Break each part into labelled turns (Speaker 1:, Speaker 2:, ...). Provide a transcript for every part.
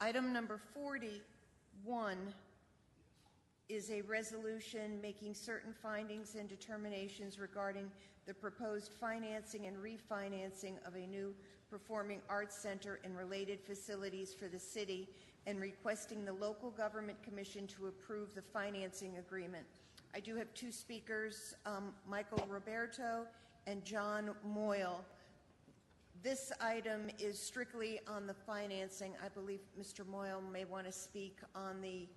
Speaker 1: Item number 41 is a resolution making certain findings and determinations regarding the proposed financing and refinancing of a new performing arts center and related facilities for the city, and requesting the local government commission to approve the financing agreement. I do have two speakers, Michael Roberto and John Moyle. This item is strictly on the financing. I believe Mr. Moyle may want to speak on the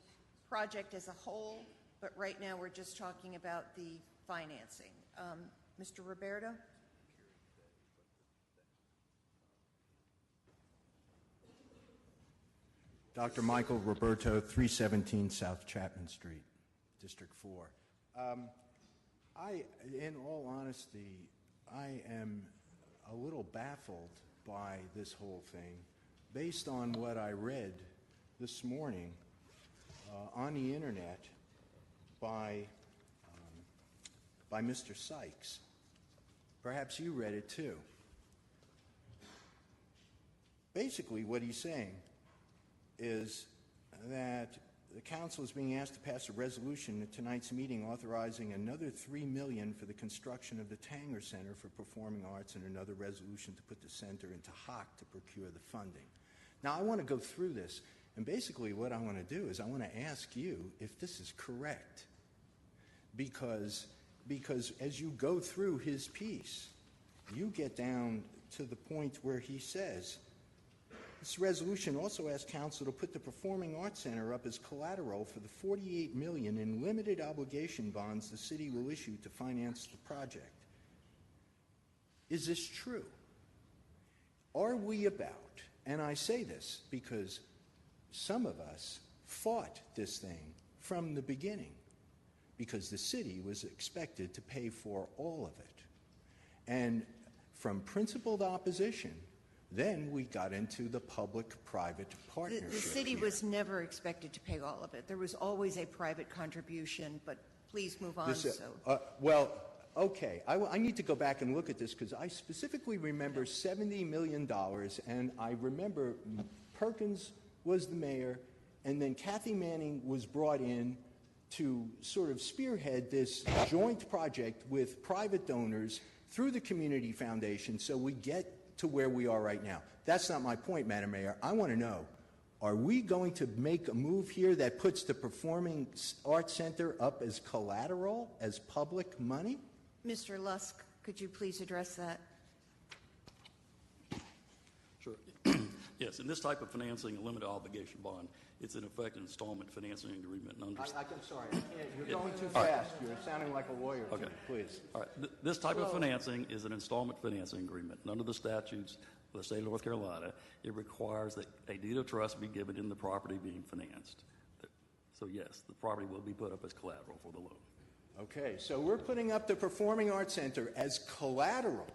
Speaker 1: project as a whole, but right now we're just talking about the financing. Mr. Roberto?
Speaker 2: Dr. Michael Roberto, 317 South Chapman Street, District 4. In all honesty, I am a little baffled by this whole thing based on what I read this morning on the internet by Mr. Sykes. Perhaps you read it too. Basically, what he's saying is that the council is being asked to pass a resolution at tonight's meeting authorizing another $3 million for the construction of the Tanger Center for Performing Arts, and another resolution to put the center into hock to procure the funding. Now, I want to go through this, and basically what I want to do is I want to ask you if this is correct, because as you go through his piece, you get down to the point where he says, this resolution also asks council to put the Performing Arts Center up as collateral for the $48 million in limited obligation bonds the city will issue to finance the project. Is this true? Are we about, and I say this because some of us fought this thing from the beginning, because the city was expected to pay for all of it. And from principled opposition, then we got into the public-private partnership.
Speaker 1: The city was never expected to pay all of it. There was always a private contribution, but please move on.
Speaker 2: Well, okay. I need to go back and look at this, because I specifically remember $70 million, and I remember Perkins was the mayor, and then Kathy Manning was brought in to sort of spearhead this joint project with private donors through the Community Foundation, so we get to where we are right now. That's not my point, Madam Mayor. I want to know, are we going to make a move here that puts the Performing Arts Center up as collateral, as public money?
Speaker 1: Mr. Lusk, could you please address that?
Speaker 3: Sure. Yes, in this type of financing, a limited obligation bond, it's in effect an installment financing agreement.
Speaker 2: I'm sorry, I can't. You're going too fast. You're sounding like a lawyer.
Speaker 3: Okay.
Speaker 2: Please.
Speaker 3: All right. This type of financing is an installment financing agreement. And under the statutes of the state of North Carolina, it requires that a deed of trust be given in the property being financed. So yes, the property will be put up as collateral for the loan.
Speaker 2: Okay, so we're putting up the Performing Arts Center as collateral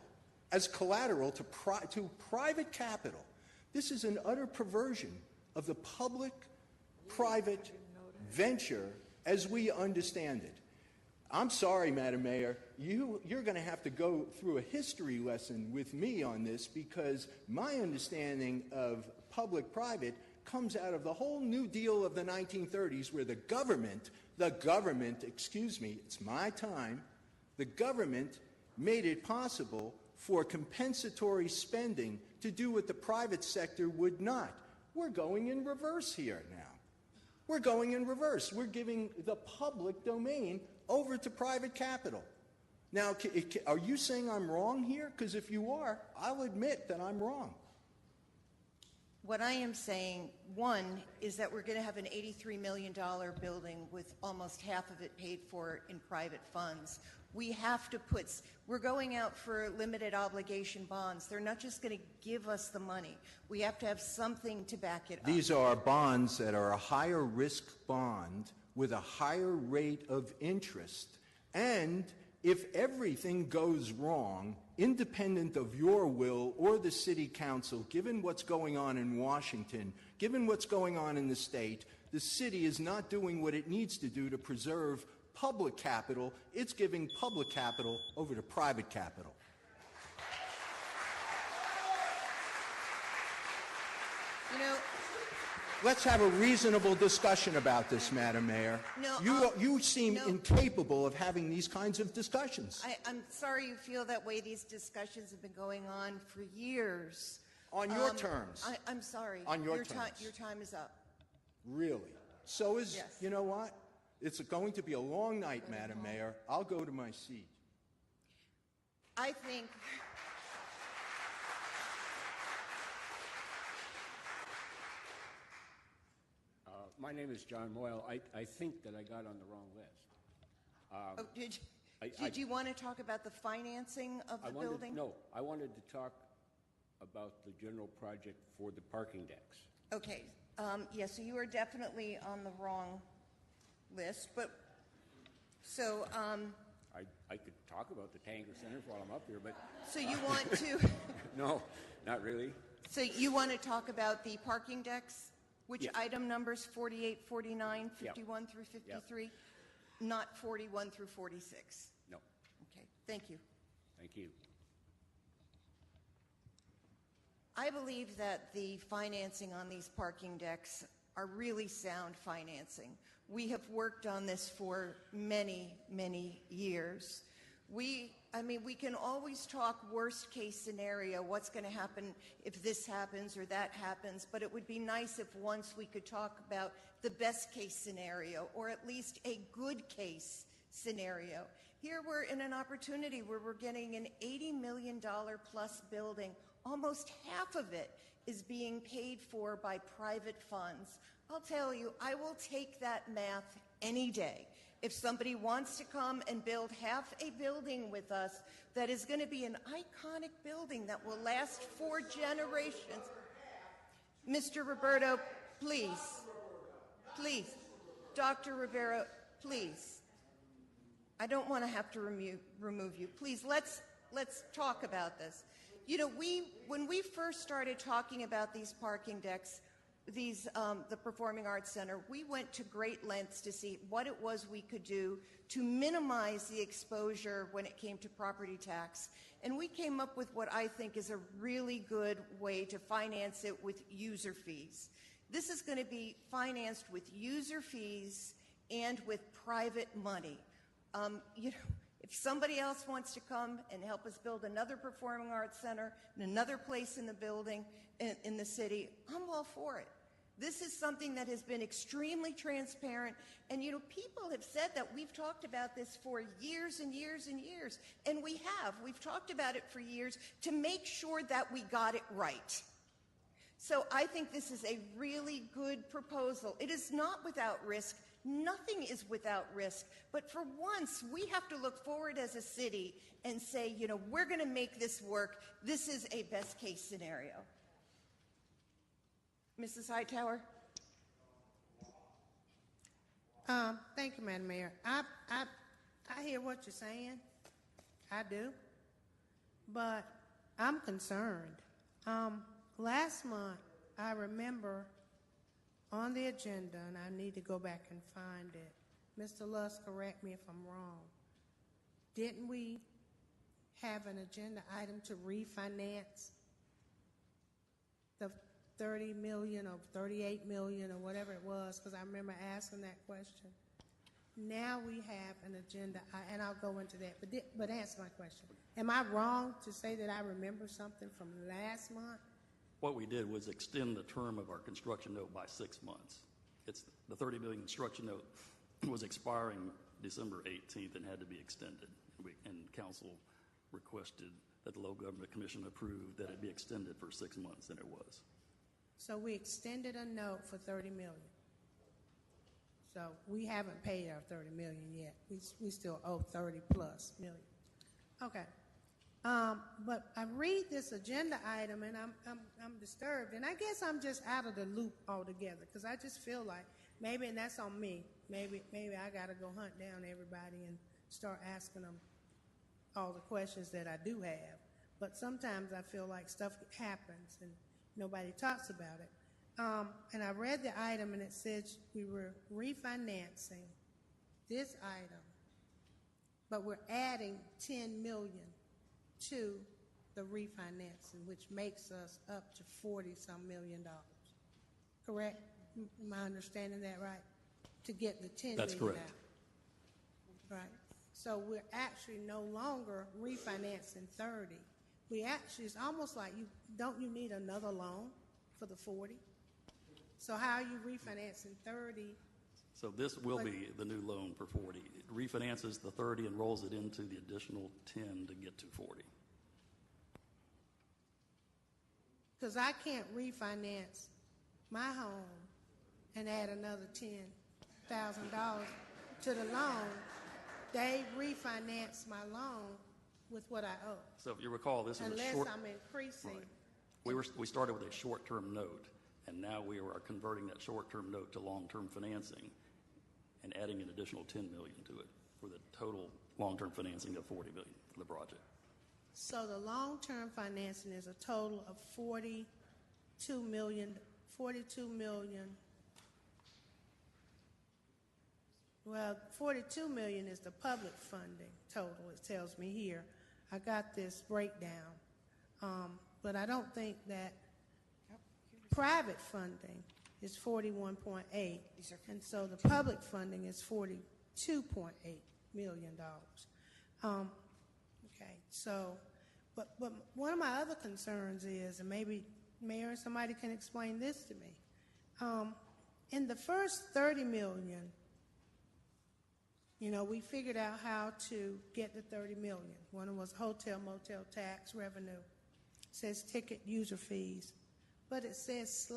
Speaker 2: to private capital. This is an utter perversion of the public-private venture as we understand it. I'm sorry, Madam Mayor, you're going to have to go through a history lesson with me on this, because my understanding of public-private comes out of the whole New Deal of the 1930s, where the government, it's my time, the government made it possible for compensatory spending to do what the private sector would not. We're going in reverse here now. We're going in reverse. We're giving the public domain over to private capital. Now, are you saying I'm wrong here? Because if you are, I'll admit that I'm wrong.
Speaker 1: What I am saying, one, is that we're going to have an $83 million building with almost half of it paid for in private funds. We're going out for limited obligation bonds. They're not just going to give us the money. We have to have something to back it up.
Speaker 2: These are bonds that are a higher risk bond with a higher rate of interest. And if everything goes wrong, independent of your will or the city council, given what's going on in Washington, given what's going on in the state, the city is not doing what it needs to do to preserve public capital. It's giving public capital over to private capital.
Speaker 1: You know,
Speaker 2: let's have a reasonable discussion about this, Madam Mayor.
Speaker 1: No,
Speaker 2: You seem
Speaker 1: no.
Speaker 2: incapable of having these kinds of discussions.
Speaker 1: I'm sorry you feel that way. These discussions have been going on for years.
Speaker 2: On your terms.
Speaker 1: I'm sorry.
Speaker 2: On your
Speaker 1: Your
Speaker 2: terms.
Speaker 1: time is up.
Speaker 2: Really? So is,
Speaker 1: Yes.
Speaker 2: you know what? It's going to be a long night, Madam Mayor. I'll go to my seat.
Speaker 1: I think,
Speaker 4: My name is John Moyle. I think that I got on the wrong list.
Speaker 1: oh,
Speaker 4: I-
Speaker 1: did you want to talk about the financing of the building?
Speaker 4: No, I wanted to talk about the general project for the parking decks.
Speaker 1: Okay, yes, so you are definitely on the wrong list, but, so,
Speaker 4: I could talk about the Tanger Center while I'm up here, but
Speaker 1: so you want to,
Speaker 4: no, not really.
Speaker 1: so you want to talk about the parking decks? Which
Speaker 4: Yes.
Speaker 1: item numbers, 48, 49,
Speaker 4: Yep.
Speaker 1: 51 through 53? Not 41 through 46?
Speaker 4: No,
Speaker 1: Okay, thank you.
Speaker 4: thank you.
Speaker 1: I believe that the financing on these parking decks are really sound financing. We have worked on this for many, many years. We can always talk worst case scenario, what's going to happen if this happens or that happens, but it would be nice if once we could talk about the best case scenario, or at least a good case scenario. Here we're in an opportunity where we're getting an $80 million plus building. Almost half of it is being paid for by private funds. I'll tell you, I will take that math any day. If somebody wants to come and build half a building with us that is going to be an iconic building that will last for generations. Mr. Roberto, please. Please. Dr. Rivera, please. I don't want to have to remove you. Please, let's talk about this. You know, when we first started talking about these parking decks, the Performing Arts Center, we went to great lengths to see what it was we could do to minimize the exposure when it came to property tax. And we came up with what I think is a really good way to finance it with user fees. This is going to be financed with user fees and with private money. You know, if somebody else wants to come and help us build another Performing Arts Center in another place in the building, in the city, I'm all for it. This is something that has been extremely transparent, and you know, people have said that we've talked about this for years and years and years, and we have. We've talked about it for years to make sure that we got it right. So I think this is a really good proposal. It is not without risk. Nothing is without risk. But for once, we have to look forward as a city and say, you know, we're going to make this work. This is a best case scenario. Mrs. Hightower?
Speaker 5: Thank you, Madam Mayor. I hear what you're saying. I do. But I'm concerned. Last month, I remember on the agenda, and I need to go back and find it. Mr. Lusk, correct me if I'm wrong. Didn't we have an agenda item to refinance the 30 million or 38 million or whatever it was? Because I remember asking that question. Now we have an agenda, and I'll go into that, but answer my question. Am I wrong to say that I remember something from last month?
Speaker 3: What we did was extend the term of our construction note by 6 months. It's the 30 million construction note was expiring December 18th and had to be extended. And council requested that the Local Government Commission approve that it be extended for 6 months, and it was.
Speaker 5: So we extended a note for 30 million. So we haven't paid our 30 million yet. We still owe 30 plus million. Okay. But I read this agenda item and I'm disturbed, and I guess I'm just out of the loop altogether, because I just feel like maybe, and that's on me, maybe I got to go hunt down everybody and start asking them all the questions that I do have. But sometimes I feel like stuff happens and nobody talks about it. And I read the item and it says we were refinancing this item, but we're adding 10 million to the refinancing, which makes us up to 40-some million dollars. Correct? Am I understanding that right? To get the 10
Speaker 3: That's
Speaker 5: million
Speaker 3: correct.
Speaker 5: out. Right. So we're actually no longer refinancing 30. We actually, it's almost like don't you need another loan for the 40? So how are you refinancing 30?
Speaker 3: So this will be the new loan for 40. It refinances the 30 and rolls it into the additional 10 to get to 40.
Speaker 5: Because I can't refinance my home and add another $10,000 to the loan. They refinance my loan with what I owe,
Speaker 3: So if you recall, this is a
Speaker 5: unless
Speaker 3: short.
Speaker 5: I'm increasing.
Speaker 3: Right. We started with a short-term note, and now we are converting that short-term note to long-term financing and adding an additional 10 million to it for the total long-term financing of 40 million for the project.
Speaker 5: So the long-term financing is a total of 42 million. Well, 42 million is the public funding total, it tells me here. I got this breakdown. But I don't think that private funding is 41.8, and so the public funding is $42.8 million. Okay, so, but one of my other concerns is, and maybe Mayor, somebody can explain this to me. In the first 30 million, you know, we figured out how to get the 30 million. One was hotel, motel tax revenue. It says ticket user fees, but it says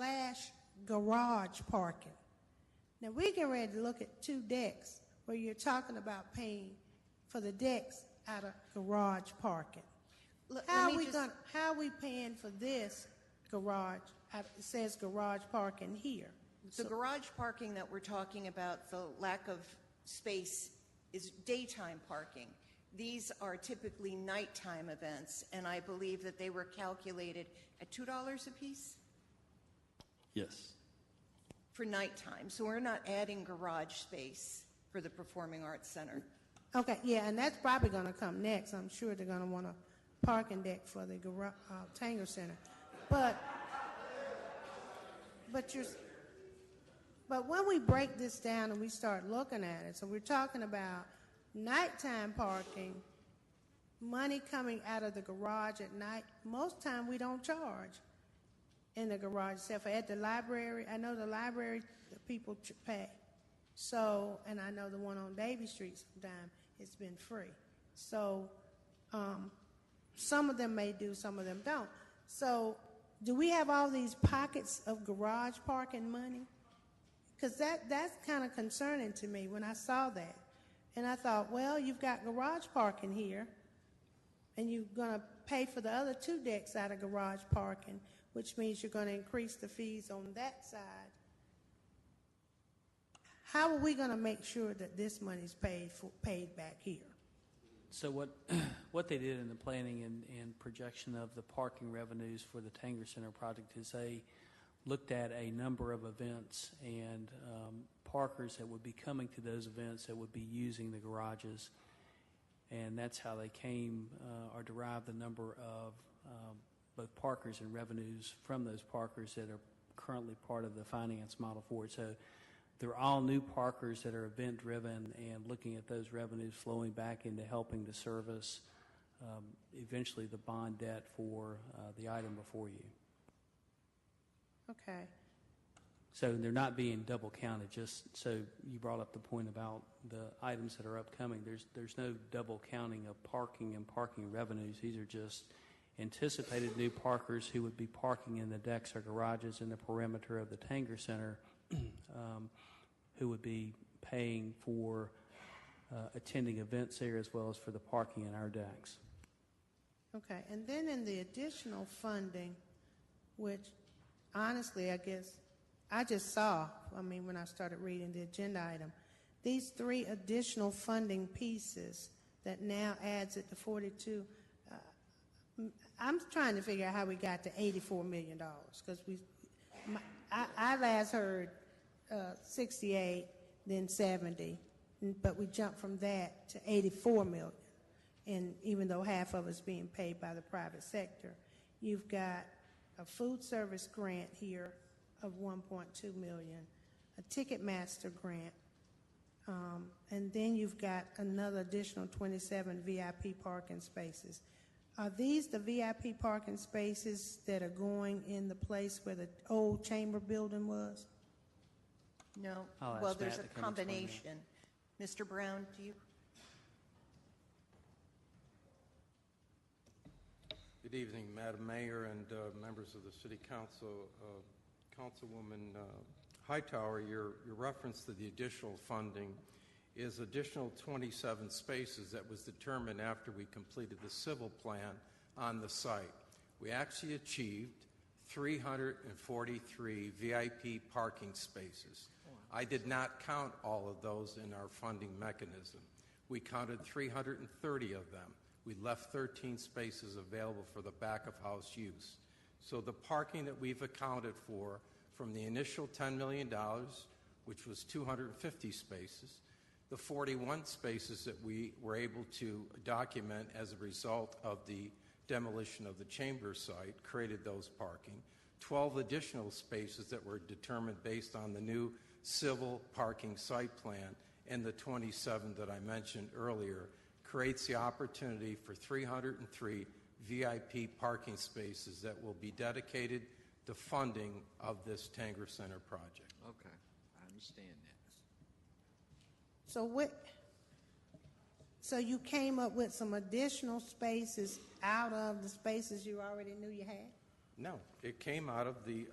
Speaker 5: / garage parking. Now we get ready to look at 2 decks where you're talking about paying for the decks out of garage parking. How are we paying for this garage? It says garage parking here.
Speaker 1: The garage parking that we're talking about, the lack of space, is daytime parking. These are typically nighttime events, and I believe that they were calculated at $2 a piece
Speaker 3: Yes.
Speaker 1: for nighttime. So we're not adding garage space for the Performing Arts Center.
Speaker 5: Okay, yeah, and that's probably going to come next. I'm sure they're going to want a parking deck for the Tanger Center. But when we break this down and we start looking at it, so we're talking about nighttime parking, money coming out of the garage at night. Most time we don't charge in the garage, except for at the library. I know the library, the people pay. So, and I know the one on Davie Street sometime, it's been free. So, some of them may do, some of them don't. So, do we have all these pockets of garage parking money? Because that's kind of concerning to me when I saw that. And I thought, well, you've got garage parking here, and you're going to pay for the other 2 decks out of garage parking, which means you're going to increase the fees on that side. How are we going to make sure that this money's paid back here?
Speaker 6: So what they did in the planning and projection of the parking revenues for the Tanger Center project is they looked at a number of events and parkers that would be coming to those events that would be using the garages, and that's how they came or derived the number of both parkers and revenues from those parkers that are currently part of the finance model for it. So they're all new parkers that are event driven and looking at those revenues flowing back into helping to service eventually the bond debt for the item before you.
Speaker 5: Okay.
Speaker 6: So they're not being double counted. Just so you brought up the point about the items that are upcoming. There's no double counting of parking and parking revenues. These are just anticipated new parkers who would be parking in the decks or garages in the perimeter of the Tanger Center, who would be paying for attending events there as well as for the parking in our decks.
Speaker 5: Okay, and then in the additional funding, which honestly, I guess, I just saw, when I started reading the agenda item, these 3 additional funding pieces that now adds it to 42, I'm trying to figure out how we got to $84 million, because I last heard 68, then 70, but we jumped from that to 84 million. And even though half of it's being paid by the private sector, you've got a food service grant here of $1.2 million, a Ticketmaster grant, and then you've got another additional 27 VIP parking spaces. Are these the VIP parking spaces that are going in the place where the old chamber building was?
Speaker 1: No.
Speaker 6: I'll ask
Speaker 1: Well,
Speaker 6: Matt
Speaker 1: there's
Speaker 6: to
Speaker 1: a
Speaker 6: come explain that.
Speaker 1: combination. Mr. Brown, do you?
Speaker 7: Good evening, Madam Mayor and members of the City Council. Councilwoman Hightower, your reference to the additional funding is additional 27 spaces that was determined after we completed the civil plan on the site. We actually achieved 343 VIP parking spaces. I did not count all of those in our funding mechanism. We counted 330 of them. We left 13 spaces available for the back-of-house use. So the parking that we've accounted for from the initial $10 million, which was 250 spaces, the 41 spaces that we were able to document as a result of the demolition of the chamber site created those parking. 12 additional spaces that were determined based on the new civil parking site plan, and the 27 that I mentioned earlier creates the opportunity for 303 VIP parking spaces that will be dedicated to funding of this Tanger Center project.
Speaker 8: Okay, I understand that.
Speaker 5: So you came up with some additional spaces out of the spaces you already knew you had?
Speaker 7: No, it came out of the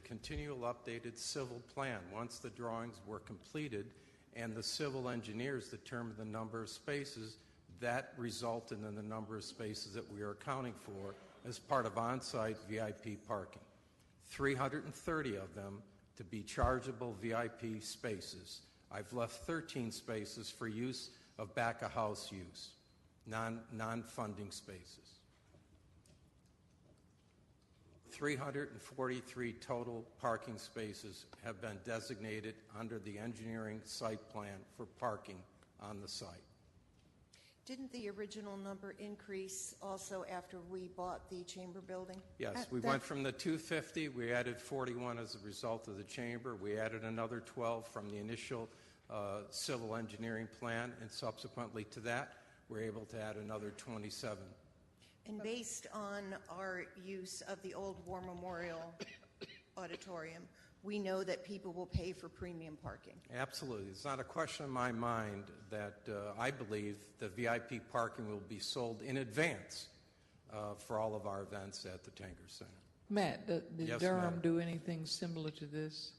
Speaker 7: continual updated civil plan. Once the drawings were completed and the civil engineers determined the number of spaces, that resulted in the number of spaces that we are accounting for as part of on-site VIP parking. 330 of them to be chargeable VIP spaces. I've left 13 spaces for use of back-of-house use, non-funding spaces. 343 total parking spaces have been designated under the engineering site plan for parking on the site.
Speaker 1: Didn't the original number increase also after we bought the chamber building?
Speaker 7: Yes, we went from the 250, we added 41 as a result of the chamber. We added another 12 from the initial civil engineering plan, and subsequently to that, we're able to add another 27.
Speaker 1: And based on our use of the old War Memorial Auditorium, we know that people will pay for premium parking.
Speaker 7: Absolutely. It's not a question in my mind that I believe the VIP parking will be sold in advance for all of our events at the Tanger Center.
Speaker 8: Matt, did
Speaker 7: Yes,
Speaker 8: Durham
Speaker 7: Madam.
Speaker 8: do anything similar to this?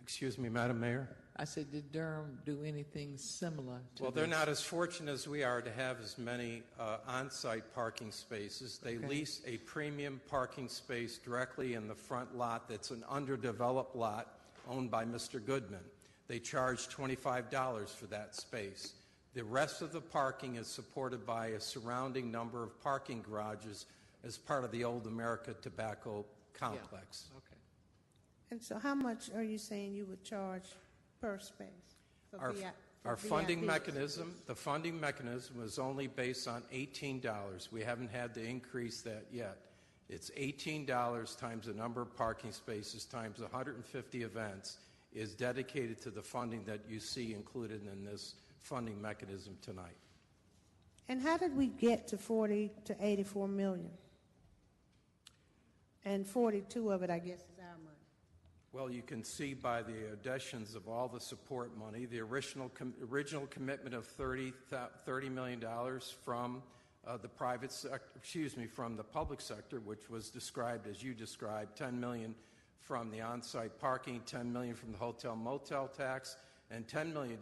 Speaker 7: Excuse me, Madam Mayor?
Speaker 8: I said, did Durham do anything similar to
Speaker 7: Well, they're
Speaker 8: this?
Speaker 7: not as fortunate as we are to have as many on-site parking spaces. They
Speaker 8: Okay.
Speaker 7: lease a premium parking space directly in the front lot that's an underdeveloped lot owned by Mr. Goodman. They charge $25 for that space. The rest of the parking is supported by a surrounding number of parking garages as part of the Old America Tobacco Complex.
Speaker 8: Yeah. Okay.
Speaker 5: And so how much are you saying you would charge per space? For
Speaker 7: Our funding
Speaker 5: VIPs?
Speaker 7: mechanism, the funding mechanism is only based on $18. We haven't had to increase that yet. It's $18 times the number of parking spaces times 150 events is dedicated to the funding that you see included in this funding mechanism tonight.
Speaker 5: And how did we get to 40 to 84 million? And 42 of it, I guess, is our money.
Speaker 7: Well, you can see by the additions of all the support money, the original commitment of $30 million from the private sector, from the public sector, which was described as you described, $10 million from the on-site parking, $10 million from the hotel motel tax, and $10 million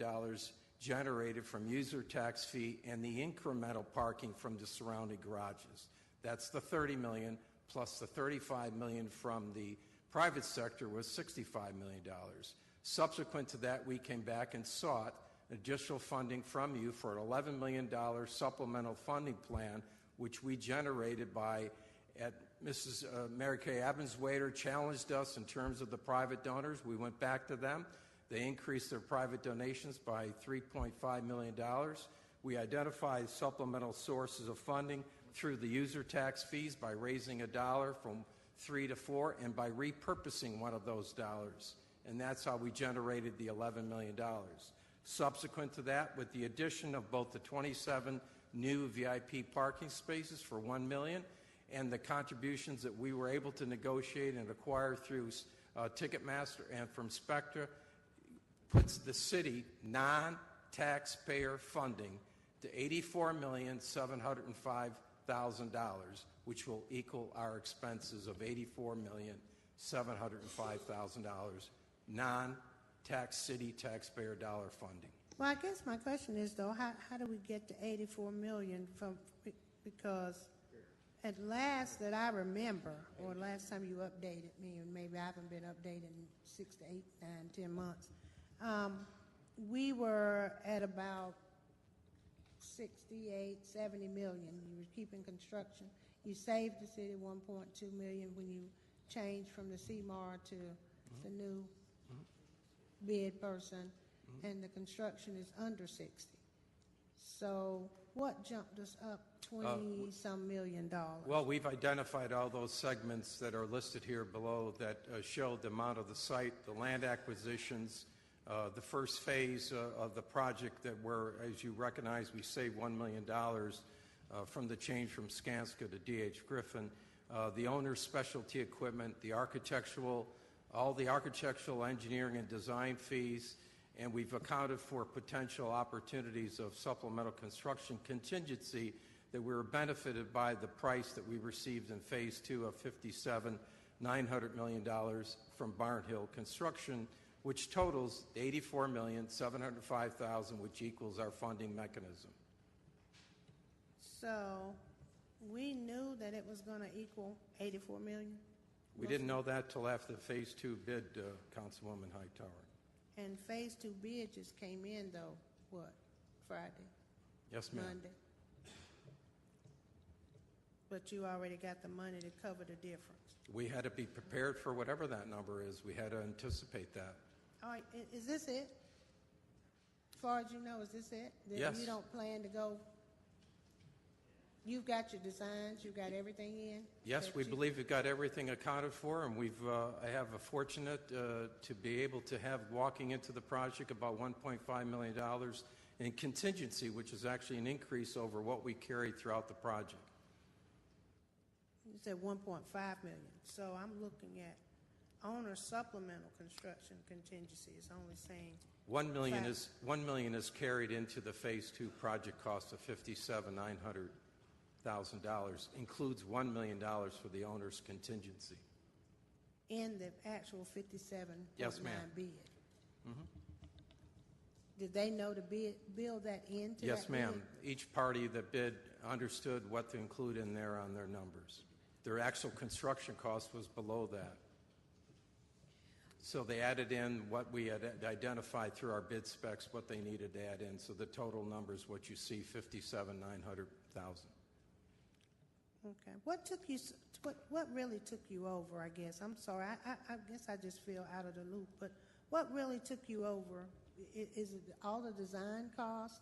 Speaker 7: generated from user tax fee and the incremental parking from the surrounding garages. That's the $30 million plus the $35 million from the private sector was $65 million. Subsequent to that, we came back and sought additional funding from you for an $11 million supplemental funding plan, which we generated by, Mrs. Mary Kay Abenswader challenged us in terms of the private donors. We went back to them. They increased their private donations by $3.5 million. We identified supplemental sources of funding through the user tax fees by raising $1 from 3 to 4, and by repurposing one of those dollars. And that's how we generated the $11 million. Subsequent to that, with the addition of both the 27 new VIP parking spaces for $1 million and the contributions that we were able to negotiate and acquire through Ticketmaster and from Spectra, puts the city non-taxpayer funding to $84,705,000, which will equal our expenses of $84,705,000, non-tax city taxpayer dollar funding.
Speaker 5: Well, I guess my question is, though, how do we get to 84 million from, because at last that I remember, or last time you updated me, and maybe I haven't been updated in 6 to 8, 9, 10 months, we were at about 68, 70 million. You were keeping construction. You saved the city 1.2 million when you changed from the CMAR to the new bid person, and the construction is under 60. So what jumped us up 20-some million dollars?
Speaker 7: Well, we've identified all those segments that are listed here below that show the amount of the site, the land acquisitions, the first phase of the project that were, as you recognize, we saved $1 million from the change from Skanska to D.H. Griffin, the owner's specialty equipment, the architectural, all the architectural engineering and design fees, and we've accounted for potential opportunities of supplemental construction contingency that we were benefited by the price that we received in Phase 2 of $57,900 million from Barnhill Construction, which totals $84,705,000, which equals our funding mechanism.
Speaker 5: So we knew that it was going to equal 84 million?
Speaker 7: We didn't know that till after the Phase 2 bid, Councilwoman Hightower.
Speaker 5: And Phase 2 bid just came in, though, what, Friday?
Speaker 7: Yes, ma'am.
Speaker 5: Monday? But you already got the money to cover the difference.
Speaker 7: We had to be prepared for whatever that number is. We had to anticipate that.
Speaker 5: All right, is this it? As far as you know, is this it? That
Speaker 7: Yes.
Speaker 5: You don't plan to go, you've got your designs, you've got everything in?
Speaker 7: Yes,
Speaker 5: that
Speaker 7: we
Speaker 5: you-
Speaker 7: believe we've got everything accounted for, and I have a fortunate to be able to have walking into the project about $1.5 million in contingency, which is actually an increase over what we carried throughout the project.
Speaker 5: You said 1.5 million. So I'm looking at owner supplemental construction contingency is only saying,
Speaker 7: $1 million is carried into the Phase 2 project cost of $57,900,000, includes $1 million for the owner's contingency.
Speaker 5: in the actual 57.9
Speaker 7: Yes, ma'am.
Speaker 5: bid. Did they know to build that into
Speaker 7: Yes,
Speaker 5: that
Speaker 7: ma'am.
Speaker 5: bid?
Speaker 7: Each party that bid understood what to include in there on their numbers. Their actual construction cost was below that. So they added in what we had identified through our bid specs, what they needed to add in. So the total number is what you see, $57,900,000.
Speaker 5: Okay. What took you? What really took you over? I guess I'm sorry. I guess I just feel out of the loop. But what really took you over? Is it all the design costs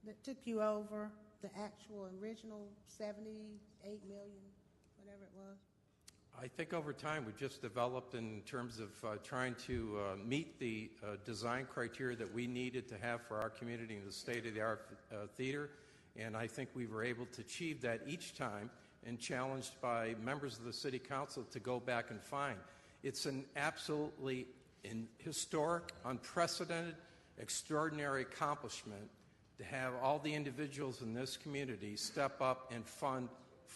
Speaker 5: that took you over the actual original 78 million, whatever it was?
Speaker 7: I think over time we've just developed in terms of trying to meet the design criteria that we needed to have for our community in the state-of-the-art theater, and I think we were able to achieve that each time, and challenged by members of the City Council to go back and find. It's an absolutely historic, unprecedented, extraordinary accomplishment to have all the individuals in this community step up and fund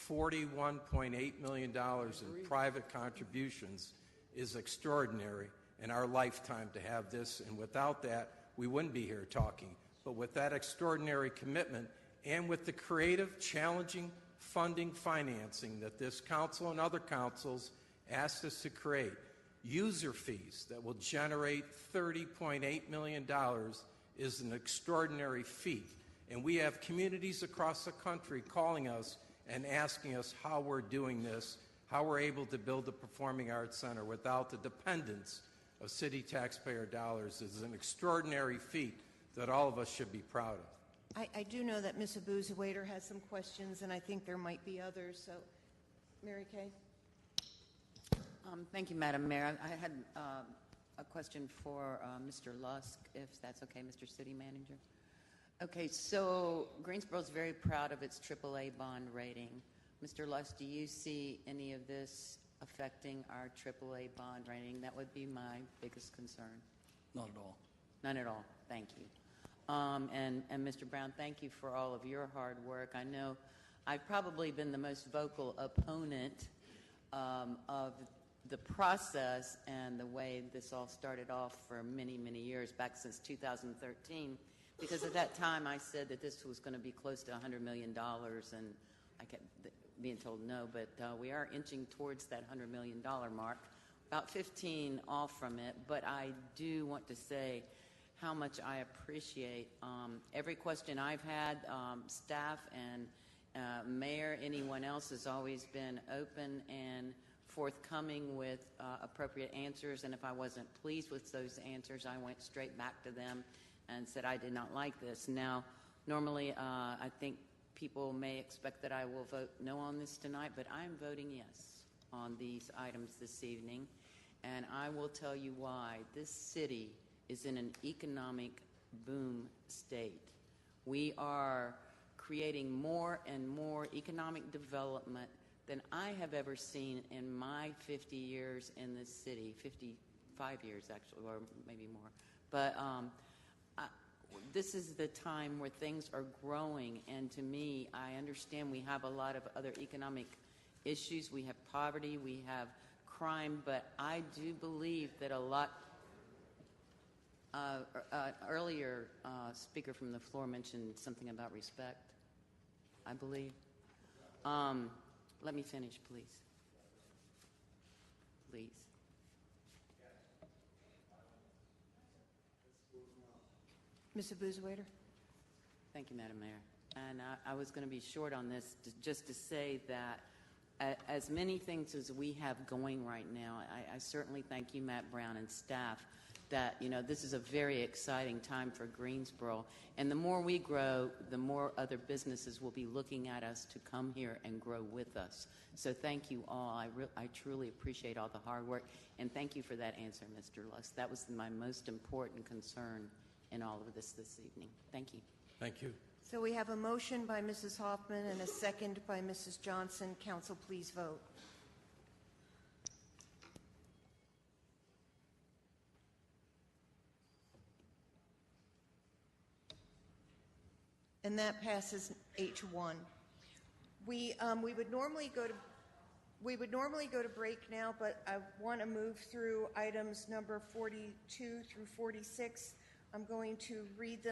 Speaker 7: $41.8 million in private contributions is extraordinary in our lifetime to have this, and without that, we wouldn't be here talking. But with that extraordinary commitment and with the creative, challenging funding financing that this council and other councils asked us to create, user fees that will generate $30.8 million is an extraordinary feat. And we have communities across the country calling us and asking us how we're doing this, how we're able to build a performing arts center without the dependence of city taxpayer dollars is an extraordinary feat that all of us should be proud of.
Speaker 1: I do know that Ms. Abuzawader has some questions, and I think there might be others. So, Mary Kay?
Speaker 9: Thank you, Madam Mayor. I had a question for Mr. Lusk, if that's okay, Mr. City Manager. Okay, so Greensboro is very proud of its AAA bond rating. Mr. Lusk, do you see any of this affecting our AAA bond rating? That would be my biggest concern.
Speaker 3: Not at all.
Speaker 9: None at all. Thank you. And Mr. Brown, thank you for all of your hard work. I know I've probably been the most vocal opponent of the process and the way this all started off for many, many years, back since 2013, because at that time I said that this was going to be close to $100 million, and I kept being told no, but we are inching towards that $100 million mark, about 15 off from it. But I do want to say how much I appreciate every question I've had, staff and mayor, anyone else has always been open and forthcoming with appropriate answers, and if I wasn't pleased with those answers, I went straight back to them and said I did not like this. Now, normally I think people may expect that I will vote no on this tonight, but I'm voting yes on these items this evening, and I will tell you why. This city is in an economic boom state. We are creating more and more economic development than I have ever seen in my 50 years in this city, 55 years actually, or maybe more. But this is the time where things are growing, and to me, I understand we have a lot of other economic issues. We have poverty, we have crime, but I do believe that a lot earlier speaker from the floor mentioned something about respect, I believe. Let me finish, please. Please.
Speaker 1: Mrs. Boozawaiter?
Speaker 9: Thank you, Madam Mayor. And I was going to be short on this, just to say that as many things as we have going right now, I certainly thank you, Matt Brown, and staff, that, you know, this is a very exciting time for Greensboro. And the more we grow, the more other businesses will be looking at us to come here and grow with us. So thank you all. I truly appreciate all the hard work. And thank you for that answer, Mr. Lusk. That was my most important concern in all of this evening. Thank you.
Speaker 7: Thank you.
Speaker 1: So we have a motion by Mrs. Hoffman and a second by Mrs. Johnson. Council, please vote. And that passes 8-1. We would normally go to break now, but I want to move through items number 42 through 46. I'm going to read them.